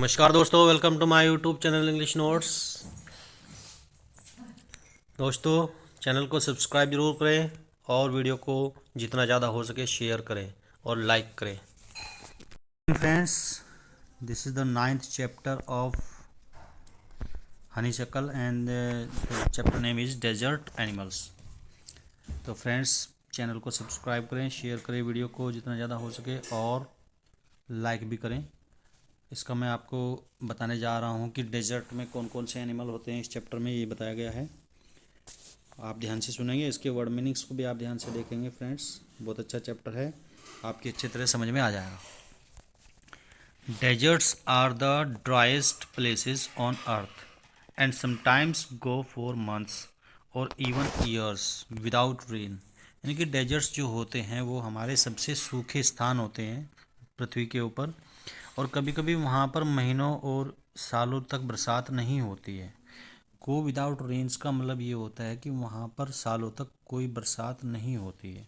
नमस्कार दोस्तों, welcome to my YouTube channel English notes. दोस्तों, चैनल को सब्सक्राइब जरूर करें और वीडियो को जितना ज़्यादा हो सके शेयर करें और लाइक करें। Friends, this is the 9th chapter of honeysuckle and chapter name is desert animals. तो फ्रेंड्स, चैनल को सब्सक्राइब करें, शेयर करें वीडियो को जितना ज़्यादा हो सके और लाइक भी करें। इसका मैं आपको बताने जा रहा हूँ कि डेजर्ट में कौन कौन से एनिमल होते हैं। इस चैप्टर में ये बताया गया है, आप ध्यान से सुनेंगे, इसके वर्ड मीनिंग्स को भी आप ध्यान से देखेंगे। फ्रेंड्स, बहुत अच्छा चैप्टर है, आपकी अच्छी तरह समझ में आ जाएगा। Deserts are the driest places on earth and sometimes go for months or even years without rain. यानी कि डेजर्ट्स जो होते हैं वो हमारे सबसे सूखे स्थान होते हैं पृथ्वी के ऊपर, और कभी कभी वहाँ पर महीनों और सालों तक बरसात नहीं होती है। गो विदाउट रेन्स का मतलब ये होता है कि वहाँ पर सालों तक कोई बरसात नहीं होती है।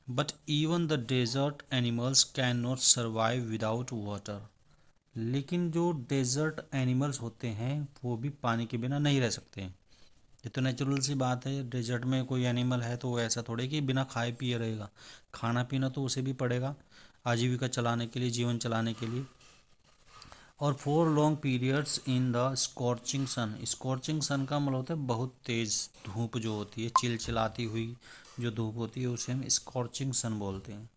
But even the desert animals can not survive without water. लेकिन जो डेजर्ट एनिमल्स होते हैं वो भी पानी के बिना नहीं रह सकते हैं। ये तो नेचुरल सी बात है, डेजर्ट में कोई एनिमल है तो वो ऐसा थोड़े कि बिना खाए पिए रहेगा। खाना पीना तो उसे भी पड़ेगा आजीविका चलाने के लिए, जीवन चलाने के लिए। और for long periods in the scorching sun. Scorching sun का मतलब होता है बहुत तेज़ धूप जो होती है, चिलचिलाती हुई जो धूप होती है उसे हम स्कॉर्चिंग सन बोलते हैं।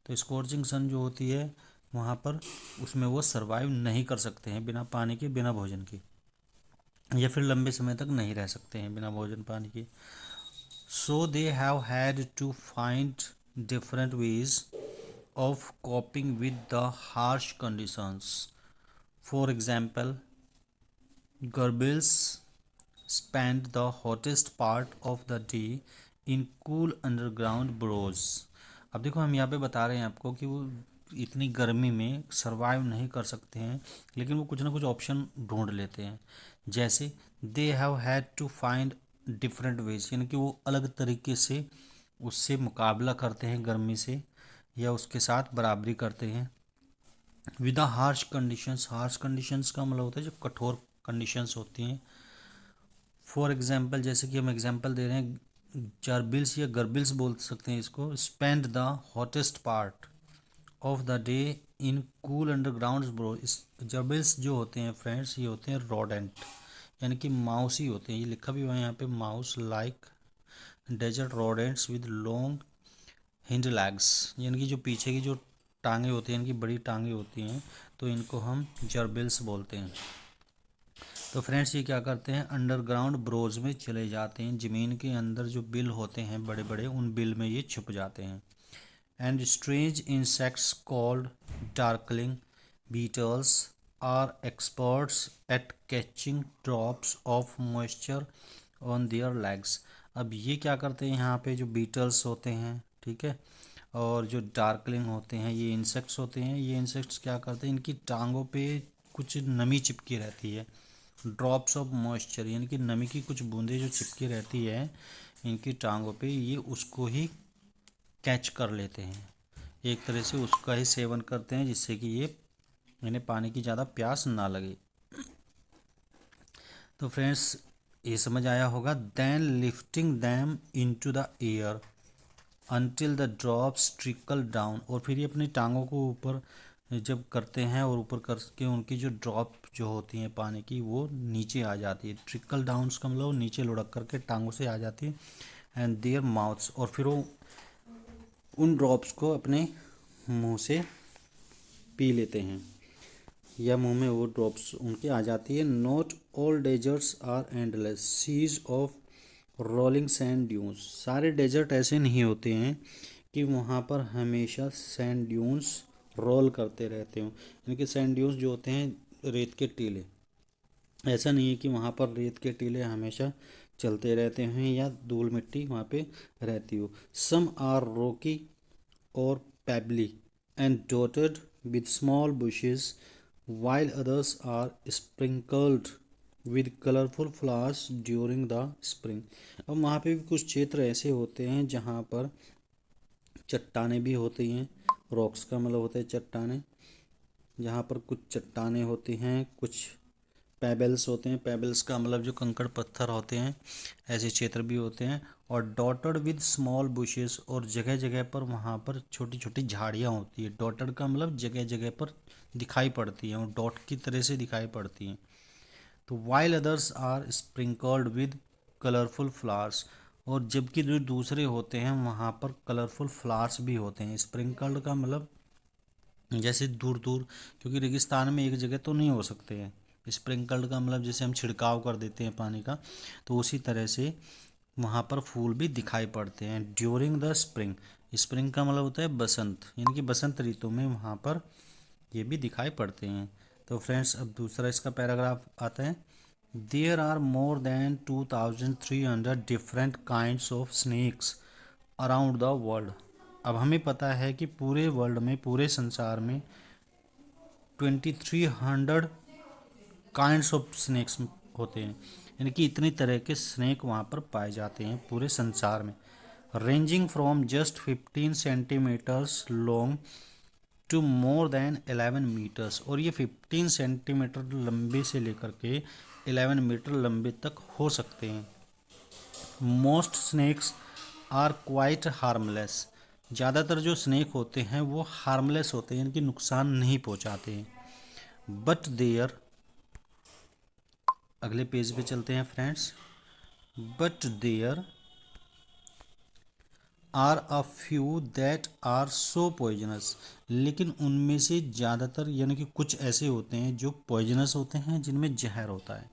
तो स्कॉर्चिंग सन जो होती है वहाँ पर उसमें वो सरवाइव नहीं कर सकते हैं बिना पानी के, बिना भोजन के, या फिर लंबे समय तक नहीं रह सकते हैं बिना भोजन पानी के। So they have had to find different ways of coping with the harsh conditions. For example, gerbils spend the hottest part of the day in cool underground burrows. अब देखो, हम यहाँ पे बता रहे हैं आपको कि वो इतनी गर्मी में सरवाइव नहीं कर सकते हैं, लेकिन वो कुछ ना कुछ ऑप्शन ढूंढ लेते हैं। जैसे they have had to find different ways, यानी कि वो अलग तरीके से उससे मुकाबला करते हैं गर्मी से, या उसके साथ बराबरी करते हैं। With harsh conditions. Harsh conditions का मतलब होता है जो कठोर कंडीशंस होती हैं। फॉर एग्जांपल, जैसे कि हम एग्जांपल दे रहे हैं, जर्बिल्स या गर्बिल्स बोल सकते हैं इसको, spend the hottest part of the day in cool underground bro. इस जर्बिल्स जो होते हैं फ्रेंड्स, ये होते हैं रोडेंट, यानी कि माउस ही होते हैं। ये लिखा भी हुआ है यहाँ पे, mouse like desert rodents with long hind legs, यानी कि जो पीछे की जो टांगे होती हैं, इनकी बड़ी टांगे होती हैं, तो इनको हम जर्बिल्स बोलते हैं। तो फ्रेंड्स, ये क्या करते हैं, अंडरग्राउंड ब्रोज में चले जाते हैं। ज़मीन के अंदर जो बिल होते हैं बड़े बड़े, उन बिल में ये छुप जाते हैं। And strange insects called darkling beetles are experts at catching drops of moisture on their legs. अब ये क्या करते हैं, यहाँ पे जो बीटल्स होते हैं, ठीक है, और जो डार्कलिंग होते हैं, ये इंसेक्ट्स होते हैं। ये इंसेक्ट्स क्या करते हैं, इनकी टांगों पे कुछ नमी चिपकी रहती है। ड्रॉप्स ऑफ मॉइस्चर, यानी कि नमी की कुछ बूंदें जो चिपकी रहती है इनकी टांगों पे, ये उसको ही कैच कर लेते हैं। एक तरह से उसका ही सेवन करते हैं, जिससे कि ये इन्हें पानी की ज़्यादा प्यास ना लगे। तो फ्रेंड्स, ये समझ आया होगा। Then lifting them into the air until the drops trickle down. और फिर ये अपनी टांगों को ऊपर जब करते हैं और ऊपर करके उनकी जो ड्रॉप जो होती हैं पानी की, वो नीचे आ जाती है। ट्रिकल डाउन का मतलब नीचे लुढ़क करके टांगों से आ जाती है। एंड देयर माउथ्स, और फिर वो उन ड्रॉप्स को अपने मुंह से पी लेते हैं, या मुंह में वो ड्रॉप्स उनके आ जाती है। Not all deserts are endless seas of rolling sand dunes. सारे डेजर्ट ऐसे नहीं होते हैं कि वहाँ पर हमेशा सैंड ड्यून्स रोल करते रहते हों, यानी कि सैंड ड्यून्स जो होते हैं रेत के टीले, ऐसा नहीं है कि वहाँ पर रेत के टीले हमेशा चलते रहते हैं या धूल मिट्टी वहाँ पे रहती हो। सम आर रॉकी और पेबली and dotted with small bushes while others are sprinkled with colorful flowers during the spring। अब वहाँ पे भी कुछ क्षेत्र ऐसे होते हैं जहाँ पर चट्टानें भी होती हैं। रॉक्स का मतलब होता है चट्टानें, जहाँ पर कुछ चट्टानें होती हैं, कुछ पेबल्स होते हैं। पेबल्स का मतलब जो कंकड़ पत्थर होते हैं, ऐसे क्षेत्र भी होते हैं। और डॉटेड विद स्मॉल बुशेस, और जगह जगह पर वहाँ पर छोटी छोटी झाड़ियाँ होती है। डॉटेड का मतलब जगह जगह पर दिखाई पड़ती हैं और डॉट की तरह से दिखाई पड़ती हैं। तो while others are sprinkled with colourful flowers, और जबकि जो दूसरे होते हैं वहाँ पर कलरफुल फ्लावर्स भी होते हैं। स्प्रिंकल्ड का मतलब जैसे दूर दूर, क्योंकि रेगिस्तान में एक जगह तो नहीं हो सकते हैं। स्प्रिंकल्ड का मतलब जैसे हम छिड़काव कर देते हैं पानी का, तो उसी तरह से वहाँ पर फूल भी दिखाई पड़ते हैं ड्यूरिंग द स्प्रिंग। स्प्रिंग का मतलब होता है बसंत, यानी कि बसंत ऋतु में वहाँ पर ये भी दिखाई पड़ते हैं। तो फ्रेंड्स, अब दूसरा इसका पैराग्राफ आता है। There are more than 2300 different kinds of snakes around the world. अब हमें पता है कि पूरे वर्ल्ड में, पूरे संसार में 2300 काइंड्स ऑफ स्नेक्स होते हैं, यानी कि इतनी तरह के स्नेक वहाँ पर पाए जाते हैं पूरे संसार में। Ranging from just 15 centimetres long to more than 11 metres, और ये 15 सेंटीमीटर लंबे से लेकर के 11 मीटर लंबे तक हो सकते हैं। Most snakes are quite harmless. ज़्यादातर जो स्नेक होते हैं वो हार्मलेस होते हैं, इनकी नुकसान नहीं पहुंचाते हैं। बट देयर, अगले पेज पे चलते हैं friends. But there are a few that are so poisonous, लेकिन उनमें से ज़्यादातर यानी कि कुछ ऐसे होते हैं जो पॉइजनस होते हैं, जिनमें जहर होता है।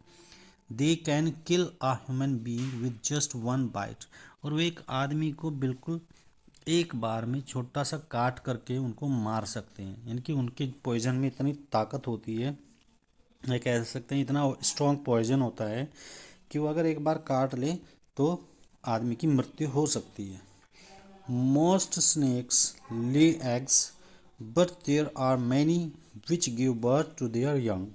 They can kill a human being with just one byte, और वो एक आदमी को बिल्कुल एक बार में छोटा सा काट करके उनको मार सकते हैं। यानी कि उनके पॉइजन में इतनी ताकत होती है, ये कह सकते हैं इतना स्ट्रॉन्ग पॉइजन होता है कि वो अगर एक बार काट ले तो आदमी की मृत्यु हो सकती है। Most snakes lay eggs, but there are many which give birth to their young.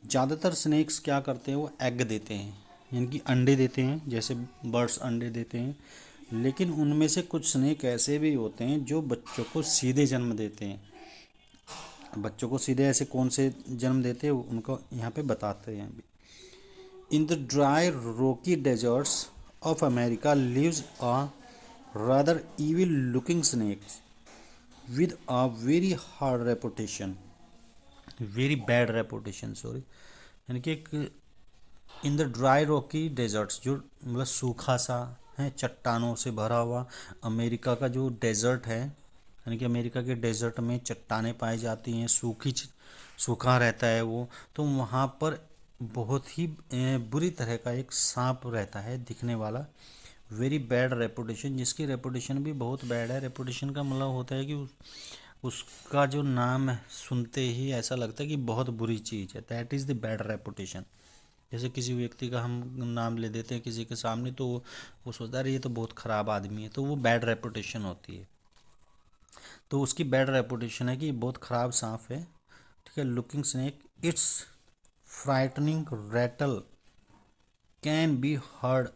ज़्यादातर स्नेक्स क्या करते हैं, वो एग देते हैं, यानी कि अंडे देते हैं, जैसे बर्ड्स अंडे देते हैं। लेकिन उनमें से कुछ स्नेक ऐसे भी होते हैं जो बच्चों को सीधे जन्म देते हैं। बच्चों को सीधे ऐसे कौन से जन्म देते हैं उनको यहाँ पे बताते हैं अभी। In the dry rocky deserts of America lives a rather evil looking snakes with a very hard reputation, very bad reputation sorry, यानी कि एक in the dry rocky deserts, जो मतलब सूखा सा है, चट्टानों से भरा हुआ अमेरिका का जो डेजर्ट है, यानी कि अमेरिका के डेजर्ट में चट्टानें पाई जाती हैं, सूखा रहता है वो। तो वहाँ पर बहुत ही बुरी तरह का एक सांप रहता है दिखने वाला। वेरी बैड रेपुटेशन, जिसकी रेपुटेशन भी बहुत बैड है। रेपुटेशन का मतलब होता है कि उसका जो नाम है सुनते ही ऐसा लगता है कि बहुत बुरी चीज़ है। That is the bad reputation. जैसे किसी व्यक्ति का हम नाम ले देते हैं किसी के सामने, तो वो सोचता है ये तो बहुत ख़राब आदमी है, तो वो बैड रेपुटेशन होती है। तो उसकी बैड रेपुटेशन है कि बहुत ख़राब सांप है। ठीक है। Looking snake, it's frightening rattle can be heard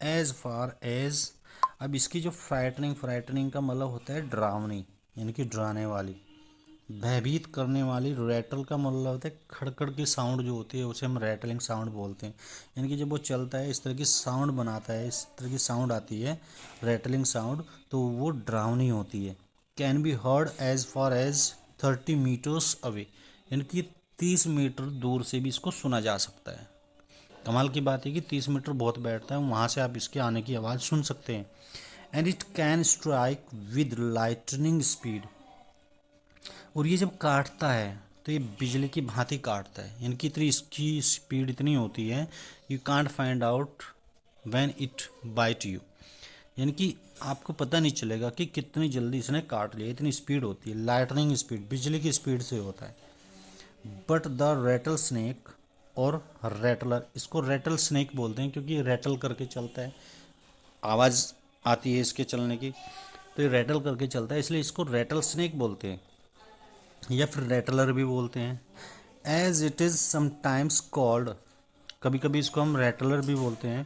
as far as. अब इसकी जो फ्राइटनिंग का मतलब होता है डरावनी, यानी कि डराने वाली, भयभीत करने वाली। रैटल का मतलब होता है खड़खड़ की साउंड जो होती है, उसे हम रैटलिंग साउंड बोलते हैं। यानी कि जब वो चलता है इस तरह की साउंड बनाता है, इस तरह की साउंड आती है रैटलिंग साउंड, तो वो डरावनी होती है। Can be heard as far as 30 metres away, यानी कि 30 मीटर दूर से भी इसको सुना जा सकता है। कमाल की बात है कि 30 मीटर बहुत बैठता है, वहाँ से आप इसके आने की आवाज़ सुन सकते हैं। And it can strike with lightning speed, और ये जब काटता है तो ये बिजली की भांति काटता है, यानी कि इतनी इसकी स्पीड इतनी होती है you can't find out when it bite you, यानी कि आपको पता नहीं चलेगा कि कितनी जल्दी इसने काट लिया। इतनी स्पीड होती है, लाइटनिंग स्पीड, बिजली की स्पीड से होता है। बट द रेटल स्नेक, और रेटलर, इसको रेटल स्नेक बोलते हैं क्योंकि रेटल करके चलता है, आवाज़ आती है इसके चलने की, तो ये रेटल करके चलता है, इसलिए इसको रेटल स्नेक बोलते हैं, या फिर रेटलर भी बोलते हैं। As it is sometimes called, कभी कभी इसको हम रेटलर भी बोलते हैं।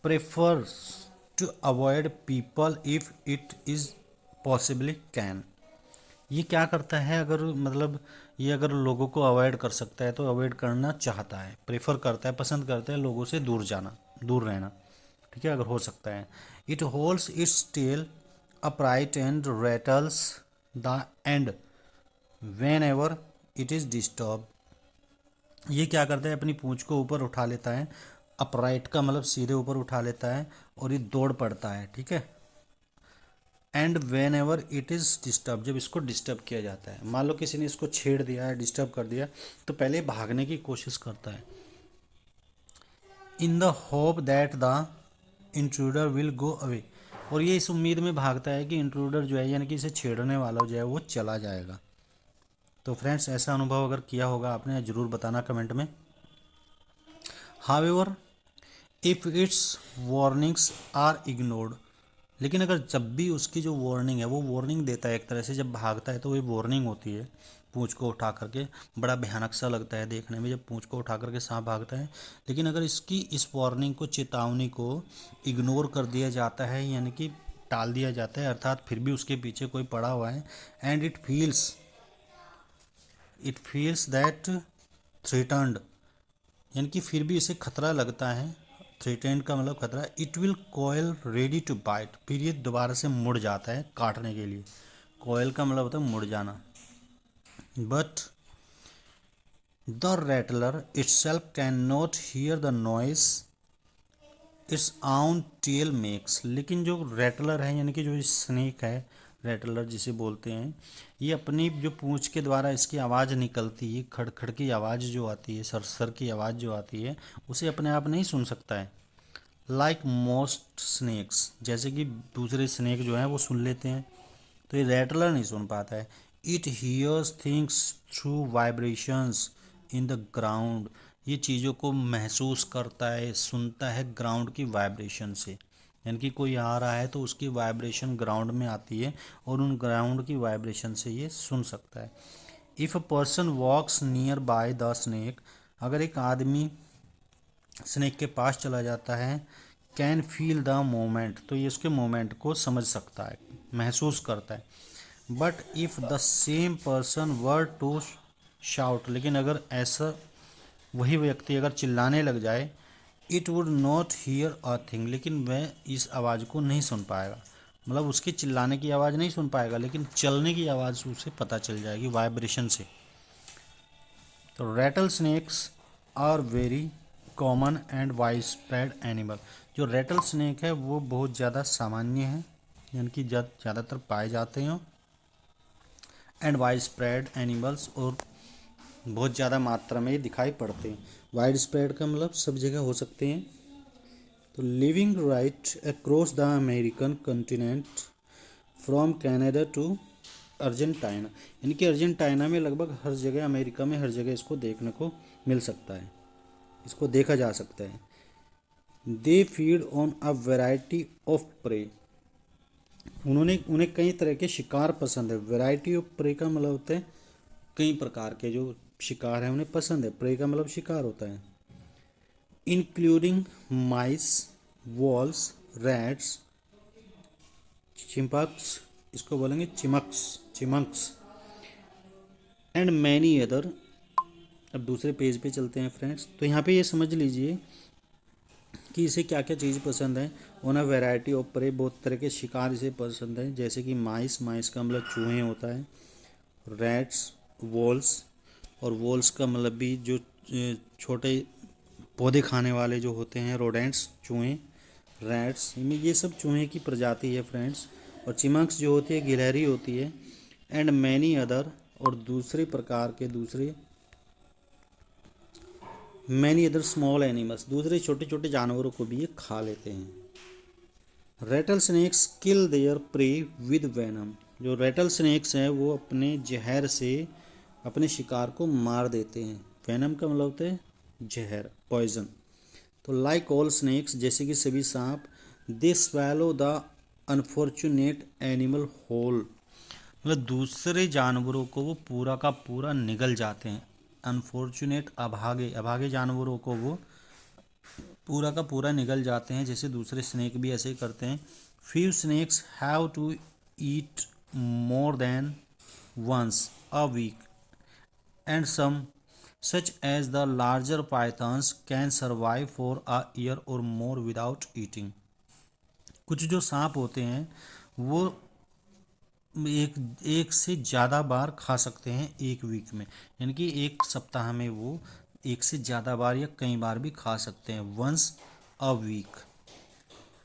Prefers to avoid people if it is possibly can, ये क्या करता है, अगर मतलब ये अगर लोगों को अवॉइड कर सकता है तो अवॉइड करना चाहता है, प्रेफर करता है, पसंद करता है लोगों से दूर जाना, दूर रहना। ठीक है, अगर हो सकता है। It holds its tail upright and rattles the end whenever it is disturb. ये क्या करता है, अपनी पूंछ को ऊपर उठा लेता है, अपराइट का मतलब सीधे ऊपर उठा लेता है, और ये दौड़ पड़ता है। ठीक है, and whenever it is disturb, जब इसको डिस्टर्ब किया जाता है, मान लो किसी ने इसको छेड़ दिया है, डिस्टर्ब कर दिया, तो पहले भागने की कोशिश करता है, in the hope that the intruder will go away, और ये इस उम्मीद में भागता है कि इंट्रूडर जो है, यानी कि इसे छेड़ने वाला जो है वो चला जाएगा। तो फ्रेंड्स, ऐसा अनुभव अगर किया होगा आपने, ज़रूर बताना कमेंट में। However if its warnings are ignored, लेकिन अगर जब भी उसकी जो वार्निंग है, वो वार्निंग देता है एक तरह से, जब भागता है तो वो वार्निंग होती है, पूंछ को उठा करके, बड़ा भयानक सा लगता है देखने में जब पूंछ को उठा करके सांप भागता है। लेकिन अगर इसकी इस वार्निंग को, चेतावनी को इग्नोर कर दिया जाता है, यानी कि टाल दिया जाता है, अर्थात फिर भी उसके पीछे कोई पड़ा हुआ है, and it feels that threatened, यानी कि फिर भी इसे खतरा लगता है, थ्रेटेंड का मतलब खतरा, it will coil ready to bite, फिर ये दोबारा से मुड़ जाता है काटने के लिए। कोयल का मतलब होता है मुड़ जाना। But the rattler itself can not hear the noise its own tail makes, लेकिन जो रेटलर है, यानी कि जो स्नेक है, रेटलर जिसे बोलते हैं, ये अपनी जो पूंछ के द्वारा इसकी आवाज़ निकलती है, खड़खड़ की आवाज़ जो आती है, सरसर की आवाज़ जो आती है, उसे अपने आप नहीं सुन सकता है। लाइक मोस्ट स्नेक्स, जैसे कि दूसरे स्नेक जो हैं वो सुन लेते हैं, तो ये रेटलर नहीं सुन पाता है। It hears things through vibrations in the ground, ये चीज़ों को महसूस करता है, सुनता है ग्राउंड की वाइब्रेशन से, यानी कि कोई आ रहा है तो उसकी वाइब्रेशन ग्राउंड में आती है, और उन ग्राउंड की वाइब्रेशन से ये सुन सकता है। If a person walks nearby the snake, अगर एक आदमी स्नेक के पास चला जाता है, कैन फील द मोमेंट, तो ये उसके मोमेंट को समझ सकता है, महसूस करता है। But if the same person were to shout, लेकिन अगर ऐसा वही व्यक्ति अगर चिल्लाने लग जाए, it would not hear a thing, लेकिन वह इस आवाज़ को नहीं सुन पाएगा, मतलब उसके चिल्लाने की आवाज़ नहीं सुन पाएगा, लेकिन चलने की आवाज़ उसे पता चल जाएगी वाइब्रेशन से। तो rattlesnakes are very common and widespread animal, जो रेटल स्नेक है वो बहुत ज़्यादा सामान्य है, यानी कि ज़्यादातर पाए जाते हैं, एंड वाइड स्प्रेड एनिमल्स, और बहुत ज़्यादा मात्रा में ये दिखाई पड़ते हैं। वाइड स्प्रेड का मतलब सब जगह हो सकते हैं। तो living right across the American continent from Canada to Argentina, यानी कि अर्जेंटीना में लगभग हर जगह, अमेरिका में हर जगह इसको देखने को मिल सकता है, इसको देखा जा सकता है। They feed on a variety of prey, उन्हें कई तरह के शिकार पसंद है। वैरायटी ऑफ प्रे का मतलब होता है कई प्रकार के जो शिकार हैं उन्हें पसंद है, प्रे का मतलब शिकार होता है। इंक्लूडिंग माइस, वॉल्स, रैट्स, चिंपक्स, इसको बोलेंगे चिमक्स, चिमंक्स, एंड मैनी अदर। अब दूसरे पेज पे चलते हैं फ्रेंड्स, तो यहाँ पे ये समझ लीजिए कि इसे क्या क्या चीज़ पसंद है। On a variety of prey, बहुत तरह के शिकार इसे पसंद है, जैसे कि माइस, माइस का मतलब चूहे होता है, रैट्स, वॉल्स, और वॉल्स का मतलब भी जो छोटे पौधे खाने वाले जो होते हैं, रोडेंट्स, चूहे, रैट्स, इनमें ये सब चूहे की प्रजाति है फ्रेंड्स। और चिमंक्स जो होती है गिलहरी होती है, एंड मैनी अदर, और दूसरे प्रकार के दूसरे मैनी अदर स्मॉल एनिमल्स, दूसरे छोटे छोटे जानवरों को भी ये खा लेते हैं। Rattlesnakes kill their prey with venom, जो रेटल स्नेक्स हैं वो अपने जहर से अपने शिकार को मार देते हैं। वेनम का मतलब होता है जहर, पॉइजन। तो लाइक ऑल स्नेक्स, जैसे कि सभी सांप, they swallow the unfortunate animal whole, मतलब दूसरे जानवरों को वो पूरा का पूरा निगल जाते हैं। अनफॉर्चुनेट, अभागे, अभागे जानवरों को वो पूरा का पूरा निगल जाते हैं, जैसे दूसरे स्नेक भी ऐसे ही करते हैं। Few snakes have to eat more than once a week, and some, such as the larger pythons, can survive for a year or more without eating. कुछ जो सांप होते हैं वो एक एक से ज़्यादा बार खा सकते हैं एक वीक में, यानी कि एक सप्ताह में वो एक से ज़्यादा बार या कई बार भी खा सकते हैं, वंस अ वीक,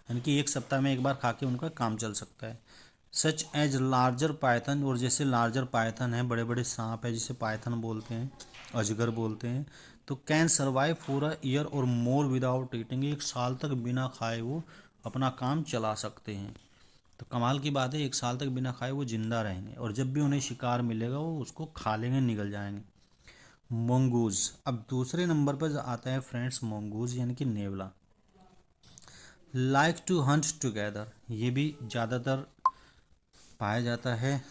यानी कि एक सप्ताह में एक बार खा के उनका काम चल सकता है। सच एज लार्जर पाइथन, और जैसे लार्जर पाइथन है, बड़े बड़े सांप है जिसे पाइथन बोलते हैं, अजगर बोलते हैं, तो can survive for a year और मोर विदाउट ईटिंग, एक साल तक बिना खाए वो अपना काम चला सकते हैं। तो कमाल की बात है, एक साल तक बिना खाए वो जिंदा रहेंगे और जब भी उन्हें शिकार मिलेगा वो उसको खा लेंगे, निगल जाएंगे। मोंगूज, अब दूसरे नंबर पर आता है फ्रेंड्स मोंगूज यानी कि नेवला। लाइक टू हंट टुगेदर, ये भी ज़्यादातर पाया जाता है,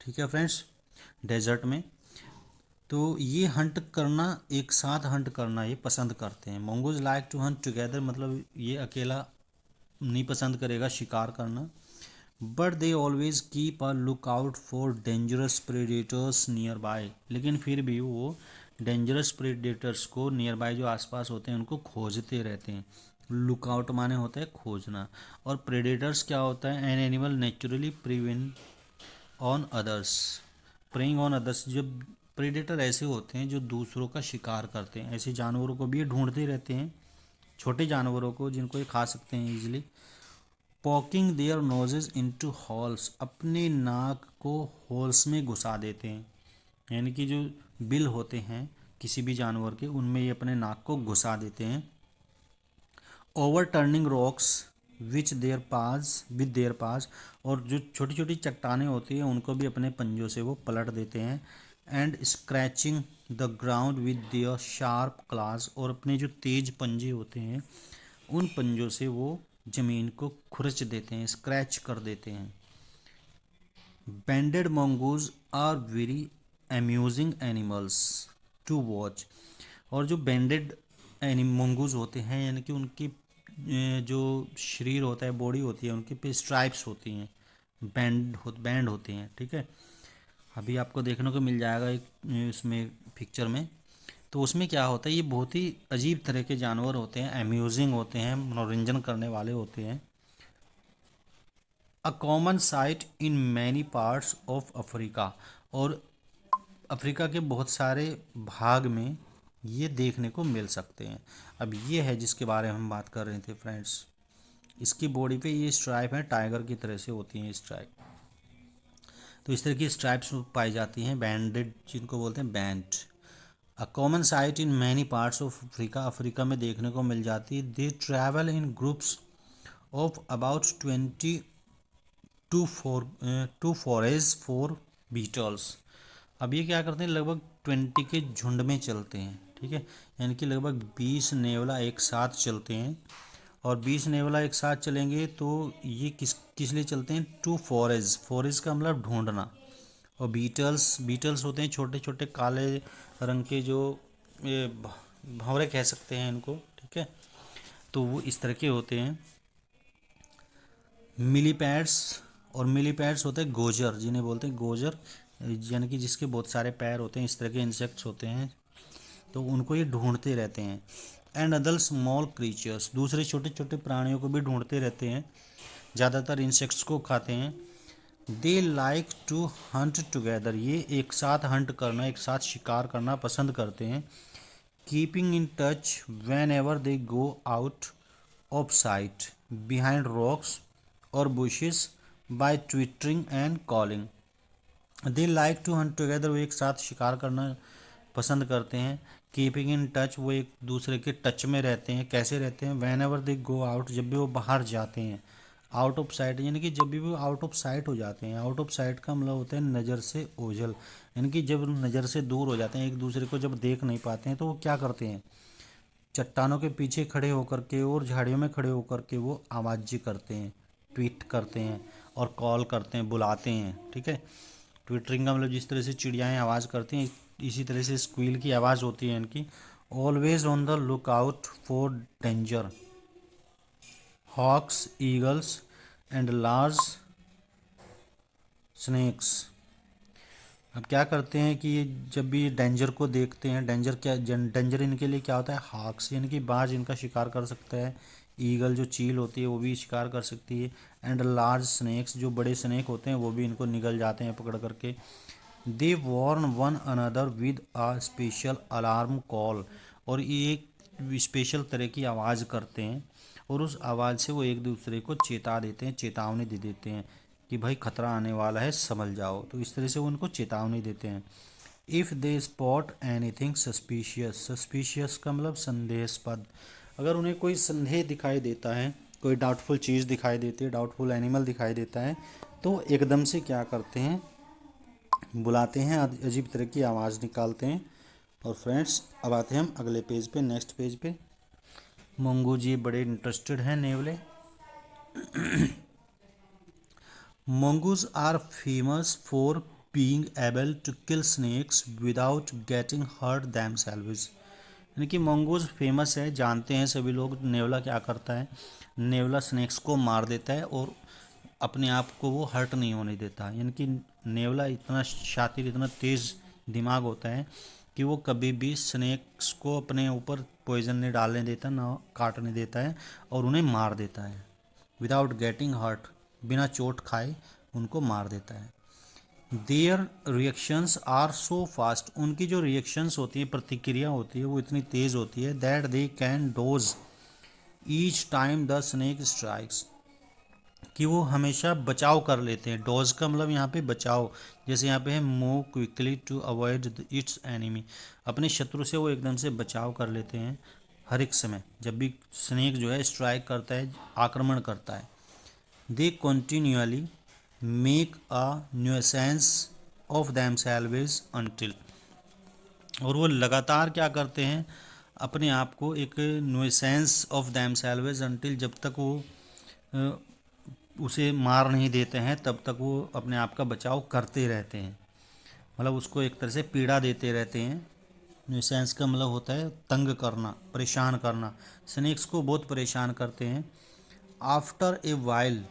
ठीक है फ्रेंड्स, डेजर्ट में। तो ये हंट करना, एक साथ हंट करना ये पसंद करते हैं। Mongoose like to hunt together, मतलब ये अकेला नहीं पसंद करेगा शिकार करना, but they always keep a look out for dangerous predators nearby, लेकिन फिर भी वो डेंजरस प्रेडेटर्स को नियर बाय जो आसपास होते हैं उनको खोजते रहते हैं। लुक आउट माने होता है खोजना, और प्रेडेटर्स क्या होता है, an animal naturally prevent on others, praying on others, जब प्रेडेटर ऐसे होते हैं जो दूसरों का शिकार करते हैं, ऐसे जानवरों को भी ये ढूंढते रहते हैं, छोटे जानवरों को जिनको ये खा सकते हैं easily. Poking their noses into holes, अपने नाक को होल्स में घुसा देते हैं, यानी कि जो बिल होते हैं किसी भी जानवर के उनमें ये अपने नाक को घुसा देते हैं। Overturning rocks which their paws with their paws, और जो छोटी छोटी चट्टानें होती हैं उनको भी अपने पंजों से वो पलट देते हैं। And scratching the ground with their sharp class, और अपने जो तेज पंजे होते हैं उन पंजों से वो ज़मीन को खुरच देते हैं, स्क्रैच कर देते हैं। Banded mongoose are very amusing animals to watch, और जो बैंडेड मंगूज होते हैं यानी कि उनकी जो शरीर होता है, बॉडी होती है, उनके पे स्ट्राइप्स होती हैं, बैंड होते हैं, ठीक है। अभी आपको देखने को मिल जाएगा एक इसमें पिक्चर में। तो उसमें क्या होता है, ये बहुत ही अजीब तरह के जानवर होते हैं, अम्यूजिंग होते हैं, मनोरंजन करने वाले होते हैं। अ common sight in many parts of Africa, और अफ्रीका के बहुत सारे भाग में ये देखने को मिल सकते हैं। अब ये है जिसके बारे में हम बात कर रहे थे फ्रेंड्स, इसकी बॉडी पे ये स्ट्राइप है, टाइगर की तरह से होती हैं स्ट्राइप, तो इस तरह की स्ट्राइप्स पाई जाती हैं, बैंडेड जिनको बोलते हैं band. A common sight in many parts of Africa, Africa में देखने को मिल जाती है। They travel in groups of about 20 to forage for beetles. अब ये क्या करते हैं, लगभग 20 के झुंड में चलते हैं, ठीक है, यानी कि लगभग 20 नेवला एक साथ चलते हैं, और 20 नेवला एक साथ चलेंगे तो ये किस किस लिए चलते हैं, टू फॉरेज, फॉरेज का मतलब ढूंढना, और बीटल्स, बीटल्स होते हैं छोटे छोटे काले रंग के जो ये भंवरे कह सकते हैं इनको, ठीक है, तो वो इस तरह के होते हैं। मिलीपैड्स, और मिलीपैड्स होते हैं गोजर, जिन्हें बोलते हैं गोजर, यानी कि जिसके बहुत सारे पैर होते हैं, इस तरह के इंसेक्ट्स होते हैं, तो उनको ये ढूंढते रहते हैं। एंड अदर स्मॉल क्रीचर्स, दूसरे छोटे छोटे प्राणियों को भी ढूंढते रहते हैं, ज़्यादातर इंसेक्ट्स को खाते हैं। They like to hunt together, ये एक साथ हंट करना, एक साथ शिकार करना पसंद करते हैं। Keeping in touch whenever they go out of sight behind rocks और bushes by twittering and calling. They like to hunt together, वो एक साथ शिकार करना पसंद करते हैं। कीपिंग इन टच, वो एक दूसरे के टच में रहते हैं, कैसे रहते हैं, van ever they go out, जब भी वो बाहर जाते हैं, आउट ऑफ साइट यानी कि जब भी वो आउट ऑफ साइट हो जाते हैं, आउट ऑफ साइट का मतलब होता है नज़र से ओझल, यानी कि जब नज़र से दूर हो जाते हैं, एक दूसरे को जब देख नहीं पाते हैं तो वो क्या करते हैं, चट्टानों के पीछे खड़े होकर के और झाड़ियों में खड़े होकर के वो आवाज़ करते हैं, ट्वीट करते हैं और कॉल करते हैं, बुलाते हैं, ठीक है। ट्विटरिंग का मतलब जिस तरह से चिड़ियाएँ आवाज़ करती हैं इसी तरह से स्क्वील की आवाज़ होती है इनकी। Always on the look out for danger, hawks, eagles and large snakes अब क्या करते हैं कि ये जब भी डेंजर को देखते हैं, डेंजर इनके लिए क्या होता है, हाक्स यानी कि बाज इनका शिकार कर सकता है, ईगल जो चील होती है वो भी शिकार कर सकती है, एंड लार्ज स्नेक्स जो बड़े स्नेक होते हैं वो भी इनको निगल जाते हैं पकड़ करके। They warn one another with a special alarm call, और ये एक स्पेशल तरह की आवाज़ करते हैं और उस आवाज़ से वो एक दूसरे को चेता देते हैं, चेतावनी दे देते हैं कि भाई खतरा आने वाला है, संभल जाओ। तो इस तरह से वो उनको चेतावनी देते हैं। If they spot anything suspicious, suspicious का मतलब संदेहास्पद, अगर उन्हें कोई संदेह दिखाई देता है, कोई डाउटफुल चीज़ दिखाई देती है, डाउटफुल एनिमल दिखाई देता है, तो एकदम से क्या करते हैं, बुलाते हैं, अजीब तरह की आवाज़ निकालते हैं। और फ्रेंड्स अब आते हैं हम अगले पेज पे, नेक्स्ट पेज पे। मंगू जी बड़े इंटरेस्टेड हैं नेवले। Mongoose are famous for being able to kill snakes without getting hurt themselves। यानी कि मंगूज फेमस है, जानते हैं सभी लोग नेवला क्या करता है, नेवला स्नेक्स को मार देता है और अपने आप को वो हर्ट नहीं होने देता। यानी कि नेवला इतना शातिर, इतना तेज़ दिमाग होता है कि वो कभी भी स्नेक्स को अपने ऊपर पॉइजन नहीं डालने देता, ना काटने देता है, और उन्हें मार देता है विदाउट गेटिंग हर्ट, बिना चोट खाए उनको मार देता है। Their reactions are so fast, उनकी जो रिएक्शंस होती है, प्रतिक्रिया होती है, वो इतनी तेज़ होती है, that they can dose each time the snake strikes, कि वो हमेशा बचाव कर लेते हैं। डोज का मतलब यहाँ पे बचाव, जैसे यहाँ पे है move quickly to avoid its enemy, अपने शत्रु से वो एकदम से बचाव कर लेते हैं हर एक समय जब भी स्नेक जो है स्ट्राइक करता है, आक्रमण करता है। They continuously make a nuisance of themselves until, और वो लगातार क्या करते हैं, अपने आप को एक न्यूसेंस ऑफ themselves until, जब तक वो उसे मार नहीं देते हैं तब तक वो अपने आप का बचाव करते रहते हैं, मतलब उसको एक तरह से पीड़ा देते रहते हैं। न्यूसेंस का मतलब होता है तंग करना, परेशान करना, स्नेक्स को बहुत परेशान करते हैं। आफ्टर ए वाइल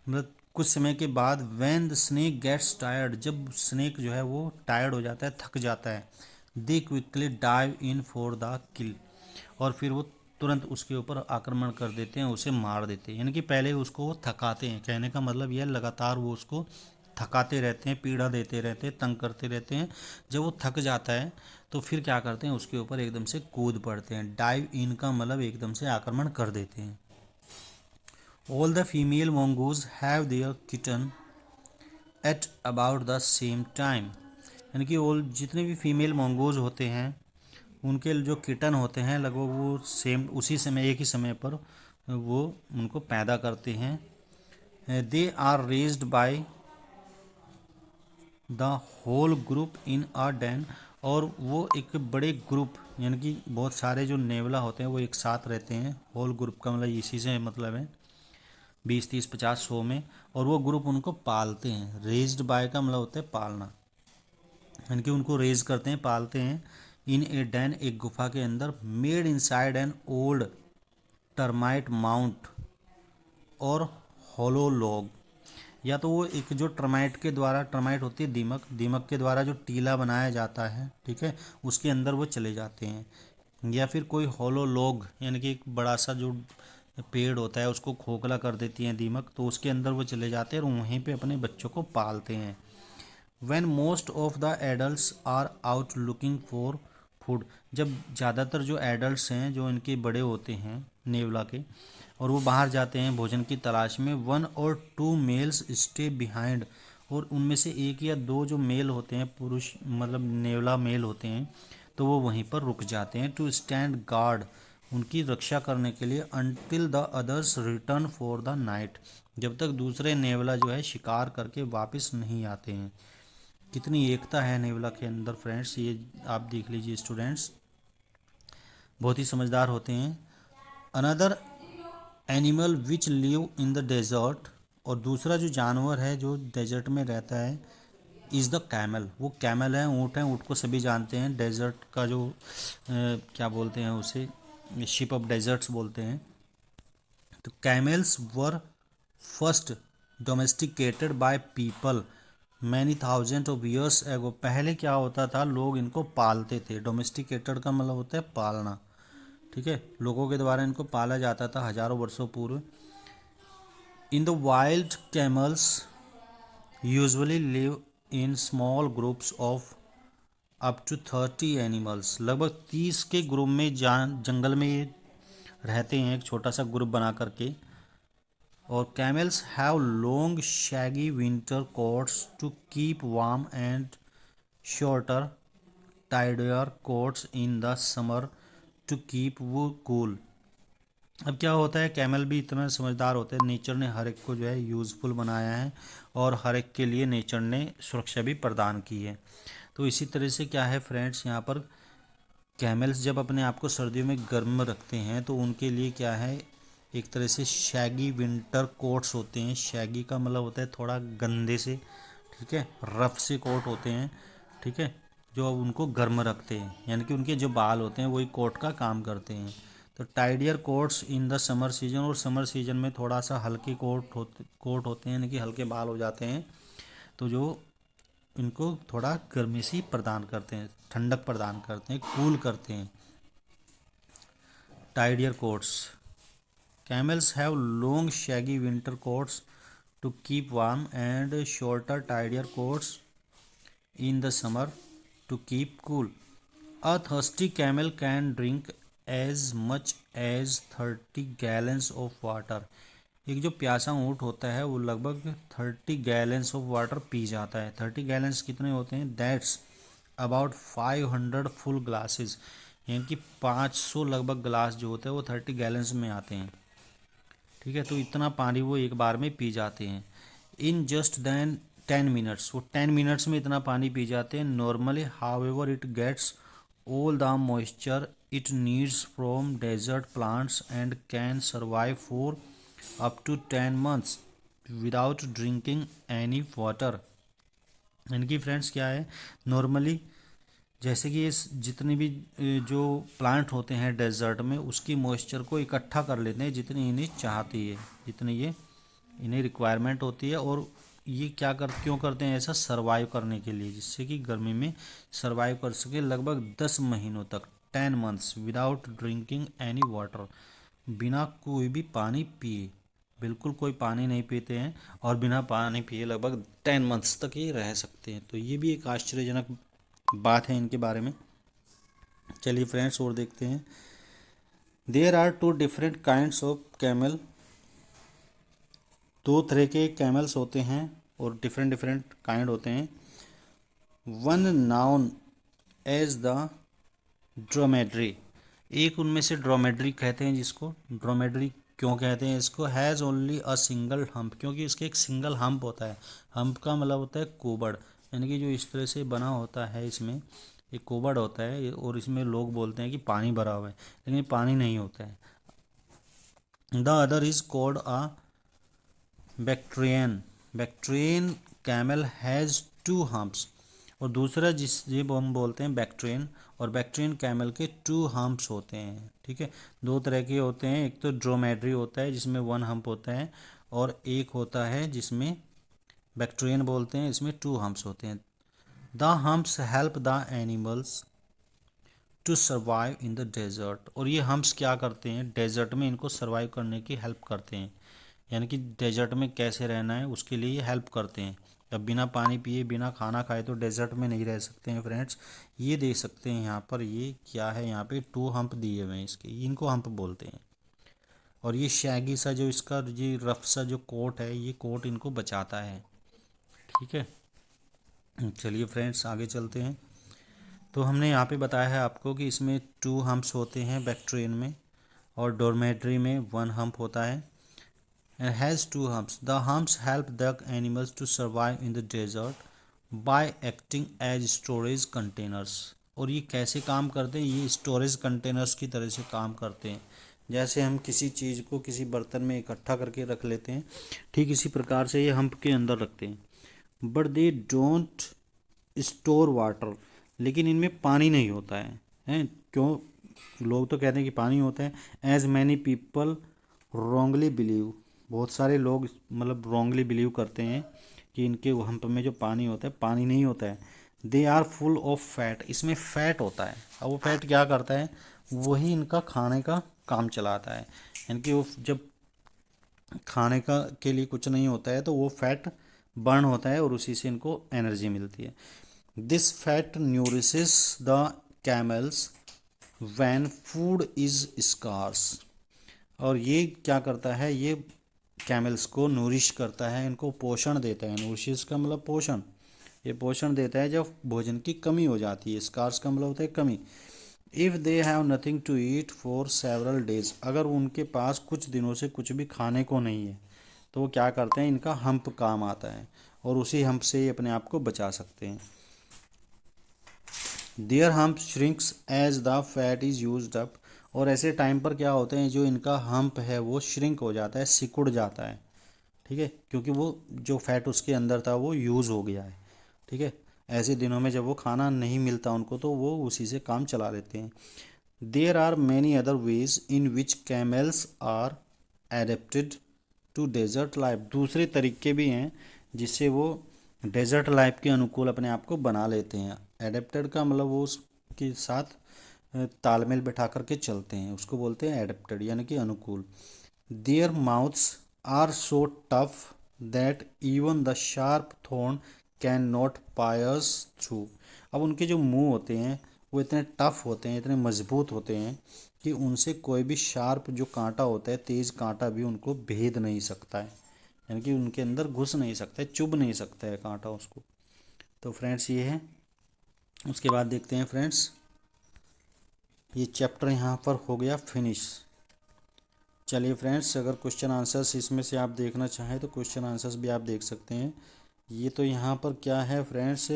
मतलब कुछ समय के बाद, when the snake gets tired, जब स्नेक जो है वो टायर्ड हो जाता है, थक जाता है, दे quickly dive in for the किल, और फिर वो तुरंत उसके ऊपर आक्रमण कर देते हैं, उसे मार देते हैं। यानी कि पहले उसको वो थकाते हैं, कहने का मतलब यह लगातार वो उसको थकाते रहते हैं, पीड़ा देते रहते हैं, तंग करते रहते हैं। जब वो थक जाता है तो फिर क्या करते हैं, उसके ऊपर एकदम से कूद पड़ते हैं। डाइव इन का मतलब एकदम से आक्रमण कर देते हैं। All the female mongoose have their kitten at about the same time। यानी कि all जितने भी फीमेल मोंगोज होते हैं उनके जो किटन होते हैं लगभग वो सेम उसी समय, एक ही समय पर वो उनको पैदा करते हैं। They are raised by the whole group in a den, और वो एक बड़े ग्रुप यानी कि बहुत सारे जो नेवला होते हैं वो एक साथ रहते हैं। होल ग्रुप का मतलब इसी से मतलब है 20 30 50 100 में, और वो ग्रुप उनको पालते हैं। रेज्ड बाय का मतलब होता है पालना, यानी कि उनको रेज करते हैं, पालते हैं। इन ए डैन, एक गुफा के अंदर, made inside an old termite mount और होलो लॉग, या तो वो एक जो टर्माइट के द्वारा, टर्माइट होती है दीमक, दीमक के द्वारा जो टीला बनाया जाता है, ठीक है, उसके अंदर वो चले जाते हैं, या फिर कोई होलो लॉग यानी कि एक बड़ा सा जो पेड़ होता है उसको खोखला कर देती हैं दीमक, तो उसके अंदर वो चले जाते हैं और वहीं पे अपने बच्चों को पालते हैं। When most of the adults are out looking for food, जब ज़्यादातर जो एडल्ट्स हैं जो इनके बड़े होते हैं नेवला के, और वो बाहर जाते हैं भोजन की तलाश में, 1 और 2 मेल्स स्टे बिहाइंड, और उनमें से एक या दो जो मेल होते हैं, पुरुष मतलब नेवला मेल होते हैं, तो वो वहीं पर रुक जाते हैं, टू स्टैंड गार्ड, उनकी रक्षा करने के लिए, until the others return for the night, जब तक दूसरे नेवला जो है शिकार करके वापस नहीं आते हैं। कितनी एकता है नेवला के अंदर फ्रेंड्स, ये आप देख लीजिए स्टूडेंट्स, बहुत ही समझदार होते हैं। Another animal which live in the desert, और दूसरा जो जानवर है जो डेजर्ट में रहता है, इज़ द कैमल, वो कैमल है, ऊँट है, ऊँट को सभी जानते हैं, डेजर्ट का जो क्या बोलते हैं उसे, शिप ऑफ डेजर्ट्स बोलते हैं। तो camels were first domesticated by people many thousand of years ago. पहले क्या होता था, लोग इनको पालते थे। डोमेस्टिकेटेड का मतलब होता है पालना, ठीक है, लोगों के द्वारा इनको पाला जाता था हजारों वर्षों पूर्व। In the wild camels usually live in small groups of up to 30 animals. लगभग 30 के ग्रुप में जंगल में ये रहते हैं, एक छोटा सा ग्रुप बना करके। और camels have long shaggy winter coats to keep warm and shorter tidier coats in the summer to keep वो कूल। अब क्या होता है, कैमल भी इतना समझदार होते हैं, नेचर ने हर एक को जो है यूज़फुल बनाया है और हर एक के लिए नेचर ने सुरक्षा भी प्रदान की है। तो इसी तरह से क्या है फ्रेंड्स, यहाँ पर कैमल्स जब अपने आप को सर्दियों में गर्म रखते हैं तो उनके लिए क्या है, एक तरह से शैगी विंटर कोट्स होते हैं। शैगी का मतलब होता है थोड़ा गंदे से, ठीक है, रफ से कोट होते हैं, ठीक है, जो उनको गर्म रखते हैं, यानी कि उनके जो बाल होते हैं वही कोट का काम करते हैं। तो tidier coats in the summer season, और समर सीजन में थोड़ा सा हल्के कोट होते हैं, यानी कि हल्के बाल हो जाते हैं, तो जो इनको थोड़ा गर्मी सी प्रदान करते हैं, ठंडक प्रदान करते हैं, कूल करते हैं। Tidier coats, camels have long shaggy winter coats to keep warm and shorter tidier coats in the summer to keep cool. A thirsty camel can drink as much as 30 gallons of water. एक जो प्यासा ऊँट होता है वो लगभग 30 gallons of water P जाता है। 30 गैलन्स कितने होते हैं, दैट्स अबाउट 500 फुल ग्लासेस, यानी कि 500 लगभग ग्लास जो होते हैं वो 30 गैलन्स में आते हैं, ठीक है। तो इतना पानी वो एक बार में पी जाते हैं। इन जस्ट देन 10 मिनट्स, वो 10 मिनट्स में इतना पानी पी जाते हैं। Normally however it gets all the moisture it needs from desert plants and can survive for up to 10 months without drinking any water. यानी कि फ्रेंड्स क्या है, नॉर्मली जैसे कि ये जितने भी जो प्लांट होते हैं डेजर्ट में, उसकी मॉइस्चर को इकट्ठा कर लेते हैं जितनी इन्हें चाहती है, जितनी ये इन्हें रिक्वायरमेंट होती है। और ये क्यों करते हैं ऐसा, सरवाइव करने के लिए, जिससे कि गर्मी में सरवाइव कर सके लगभग 10 महीनों तक, 10 months without drinking any water, बिना कोई भी पानी पिए, बिल्कुल कोई पानी नहीं पीते हैं और बिना पानी पिए लगभग 10 मंथ्स तक ये रह सकते हैं। तो ये भी एक आश्चर्यजनक बात है इनके बारे में। चलिए फ्रेंड्स और देखते हैं। There are 2 different kinds of camel. 2 तरह के कैमल्स होते हैं और डिफरेंट डिफरेंट काइंड होते हैं। वन नाउन एज द ड्रोमेड्री, एक उनमें से ड्रोमेड्री कहते हैं, जिसको ड्रोमेड्री क्यों कहते हैं इसको, has only a single hump, क्योंकि इसके एक सिंगल हम्प होता है। हम्प का मतलब होता है कोबड़, यानी कि जो इस तरह से बना होता है, इसमें एक कोबड़ होता है और इसमें लोग बोलते हैं कि पानी भरा हुआ है, लेकिन पानी नहीं होता है। The other is called a Bactrian. Bactrian camel has 2 humps, और दूसरा जिसे हम बोलते हैं बैक्ट्रियन, और बैक्ट्रियन कैमल के 2 हम्प्स होते हैं, ठीक है। 2 तरह के होते हैं, एक तो ड्रोमेड्री होता है जिसमें 1 हम्प होता है, और एक होता है जिसमें बैक्ट्रियन बोलते हैं, इसमें 2 हम्प्स होते हैं। The humps help the animals to survive in the desert, और ये हम्प्स क्या करते हैं, डेजर्ट में इनको सर्वाइव करने की हेल्प करते हैं, यानी कि डेजर्ट में कैसे रहना है उसके लिए ये हेल्प करते हैं। अब बिना पानी पिए बिना खाना खाए तो डेजर्ट में नहीं रह सकते हैं फ्रेंड्स। ये देख सकते हैं यहाँ पर, ये क्या है, यहाँ पे 2 हम्प दिए हुए हैं इसके, इनको हम्प बोलते हैं। और ये शैगी सा जो इसका ये रफ सा जो कोट है, ये कोट इनको बचाता है, ठीक है। चलिए फ्रेंड्स आगे चलते हैं। तो हमने यहाँ पे बताया है आपको कि इसमें 2 हम्प्स होते हैं बैक्ट्रियन में, और डोरमेट्री में 1 हम्प होता है। And has 2 humps. The humps help the animals to survive in the desert by acting as storage containers. और ये कैसे काम करते हैं, ये स्टोरेज कंटेनर्स की तरह से काम करते हैं। जैसे हम किसी चीज़ को किसी बर्तन में इकट्ठा करके रख लेते हैं, ठीक इसी प्रकार से ये हम्प के अंदर रखते हैं। But they don't store water, लेकिन इनमें पानी नहीं होता है, हैं क्यों, लोग तो कहते हैं कि पानी होता है। As many people wrongly believe, बहुत सारे लोग मतलब रॉन्गली बिलीव करते हैं कि इनके हम्प में जो पानी होता है, पानी नहीं होता है। They are full of fat, इसमें फैट होता है। अब वो फैट क्या करता है, वही इनका खाने का काम चलाता है। इनकी वो जब खाने का के लिए कुछ नहीं होता है तो वो फैट बर्न होता है और उसी से इनको एनर्जी मिलती है। This fat nourishes the camels when food is scarce. और ये क्या करता है, ये कैमल्स को नूरिश करता है, इनको पोषण देता है। नूरिश का मतलब पोषण, ये पोषण देता है जब भोजन की कमी हो जाती है। स्कार्स का मतलब होता है कमी। If they have nothing to eat for several days, अगर उनके पास कुछ दिनों से कुछ भी खाने को नहीं है तो वो क्या करते हैं, इनका हम्प काम आता है और उसी हम्प से ही अपने आप को बचा सकते हैं। Their hump shrinks as the fat is used up, और ऐसे टाइम पर क्या होते हैं, जो इनका हम्प है वो श्रिंक हो जाता है, सिकुड़ जाता है। ठीक है, क्योंकि वो जो फैट उसके अंदर था वो यूज़ हो गया है। ठीक है, ऐसे दिनों में जब वो खाना नहीं मिलता उनको तो वो उसी से काम चला लेते हैं। There are many other ways in which camels are adapted to desert life, दूसरे तरीके भी हैं जिससे वो डेजर्ट लाइफ के अनुकूल अपने आप को बना लेते हैं। एडेप्टेड का मतलब वो उसके साथ तालमेल बैठा करके चलते हैं, उसको बोलते हैं एडेप्टेड यानी कि अनुकूल। Their mouths are so tough that even the sharp thorn can not pierce through. अब उनके जो मुंह होते हैं वो इतने टफ होते हैं, इतने मजबूत होते हैं कि उनसे कोई भी शार्प जो कांटा होता है, तेज़ कांटा भी उनको भेद नहीं सकता है, यानी कि उनके अंदर घुस नहीं सकता है, चुभ नहीं सकता है कांटा उसको। तो फ्रेंड्स ये है। उसके बाद देखते हैं फ्रेंड्स, ये चैप्टर यहाँ पर हो गया फिनिश। चलिए फ्रेंड्स, अगर क्वेश्चन आंसर्स इसमें से आप देखना चाहें तो क्वेश्चन आंसर्स भी आप देख सकते हैं। ये तो यहाँ पर क्या है friends,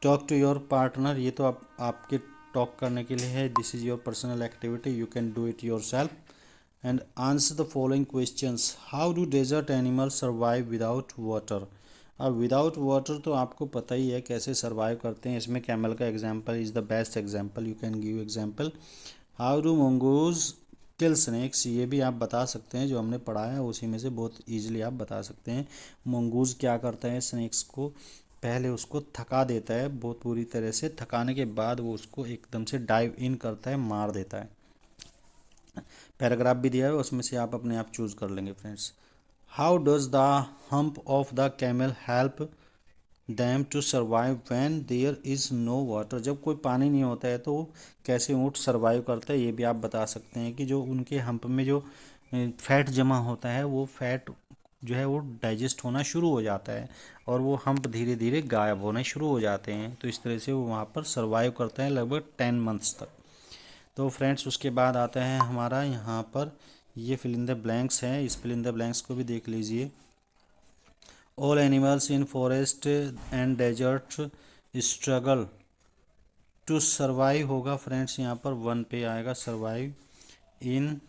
talk to your partner, ये तो आपके टॉक करने के लिए है। This is your personal activity, you can do it yourself and answer the following questions. How do desert animal survive without water. अब विदाउट वाटर तो आपको पता ही है कैसे सर्वाइव करते हैं, इसमें कैमल का example is the best example, you can give example. How do mongoose kill snacks, ये भी आप बता सकते हैं, जो हमने पढ़ा है उसी में से बहुत इजीली आप बता सकते हैं। मंगूज क्या करता है, स्नैक्स को पहले उसको थका देता है, बहुत बुरी तरह से थकाने के बाद वो उसको एकदम से डाइव इन करता है, मार देता है। पैराग्राफ भी दिया है, उसमें से आप अपने आप चूज कर लेंगे friends. How does the hump of the camel help them to survive when there is no water, जब कोई पानी नहीं होता है तो कैसे ऊँट सर्वाइव करता है, ये भी आप बता सकते हैं कि जो उनके हम्प में जो फैट जमा होता है वो फैट जो है वो डाइजेस्ट होना शुरू हो जाता है और वो हम्प धीरे धीरे गायब होने शुरू हो जाते हैं। तो इस तरह से वो वहाँ पर सर्वाइव करते हैं लगभग 10 मंथ्स तक। तो फ्रेंड्स उसके बाद आता है हमारा यहाँ पर ये फिल इन द ब्लैंक्स है, इस फिल इन द ब्लैंक्स को भी देख लीजिए। All animals in forest and desert struggle to survive होगा फ्रेंड्स, यहाँ पर 1 पे आएगा सर्वाइव। इन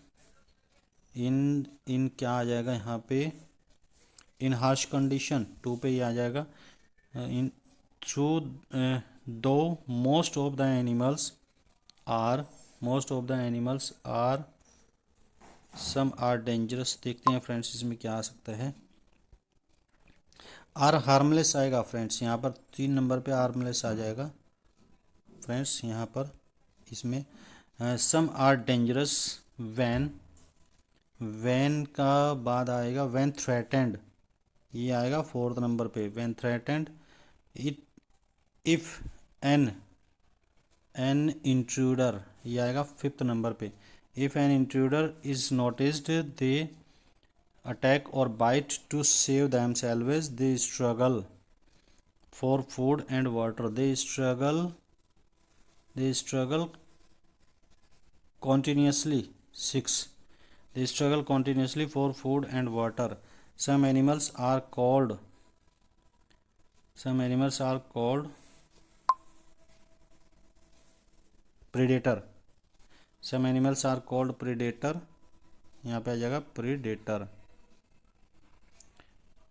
इन इन क्या आ जाएगा यहाँ पे, इन हार्श कंडीशन 2 पे ही आ जाएगा। In through though are most of the animals are some are dangerous, देखते हैं फ्रेंड्स इसमें क्या आ सकता है। आर हार्मलेस आएगा फ्रेंड्स, यहाँ पर 3 नंबर पे हार्मलेस आ जाएगा फ्रेंड्स। यहाँ पर इसमें some are dangerous one, one का बाद आएगा वैन थ्रेटेंड, ये आएगा 4th नंबर पे when threatened. It if an an intruder, ये आएगा 5th नंबर पे। If an intruder is noticed they attack और bite to save themselves, they struggle for food and water, they struggle continuously 6, they struggle continuously for food and water. some animals are called some animals are called predator, some animals are called predator, यहाँ पे आ जाएगा predator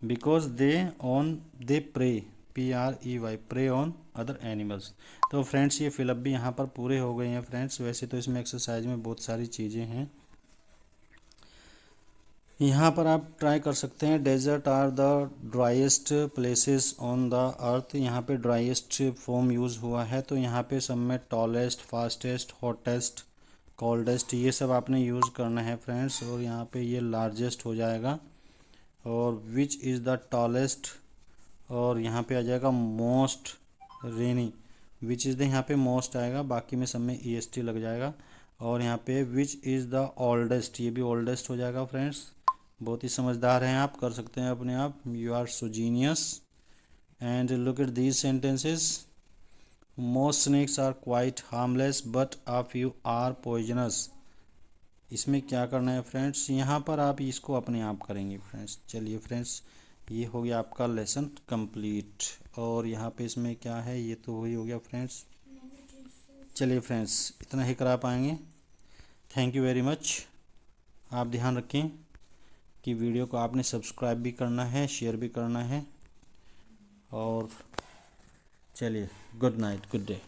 because they prey, PREY prey on other animals. तो friends ये fill up भी यहाँ पर पूरे हो गए हैं फ्रेंड्स। वैसे तो इसमें एक्सरसाइज में बहुत सारी चीज़ें हैं, यहाँ पर आप ट्राई कर सकते हैं, desert are the driest places on the earth. यहाँ पे ड्राइएस्ट फॉर्म यूज़ हुआ है, तो यहाँ पे सब में टॉलेस्ट, फास्टेस्ट, हॉटेस्ट, कोल्डेस्ट ये सब आपने यूज़ करना है फ्रेंड्स। और यहाँ पे ये लार्जेस्ट हो जाएगा। और विच इज़ द टॉलेस्ट, और यहाँ पे आ जाएगा most rainy. Which is the यहाँ पे मोस्ट आएगा, बाकी में सब में EST लग जाएगा। और यहाँ पे विच इज़ द ओल्डेस्ट, ये भी ओल्डेस्ट हो जाएगा फ्रेंड्स। बहुत ही समझदार हैं आप, कर सकते हैं अपने आप। You are so genius. And look at these sentences. Most snakes are quite harmless but a few are poisonous. इसमें क्या करना है फ्रेंड्स, यहाँ पर आप इसको अपने आप करेंगे फ्रेंड्स। चलिए फ्रेंड्स, ये हो गया आपका लेसन कंप्लीट। और यहाँ पे इसमें क्या है, ये तो वही हो गया फ्रेंड्स। चलिए फ्रेंड्स, इतना ही करा पाएंगे। Thank you very much. आप ध्यान रखें कि वीडियो को आपने सब्सक्राइब भी करना है, शेयर भी करना है। और चलिए, गुड नाइट, गुड डे।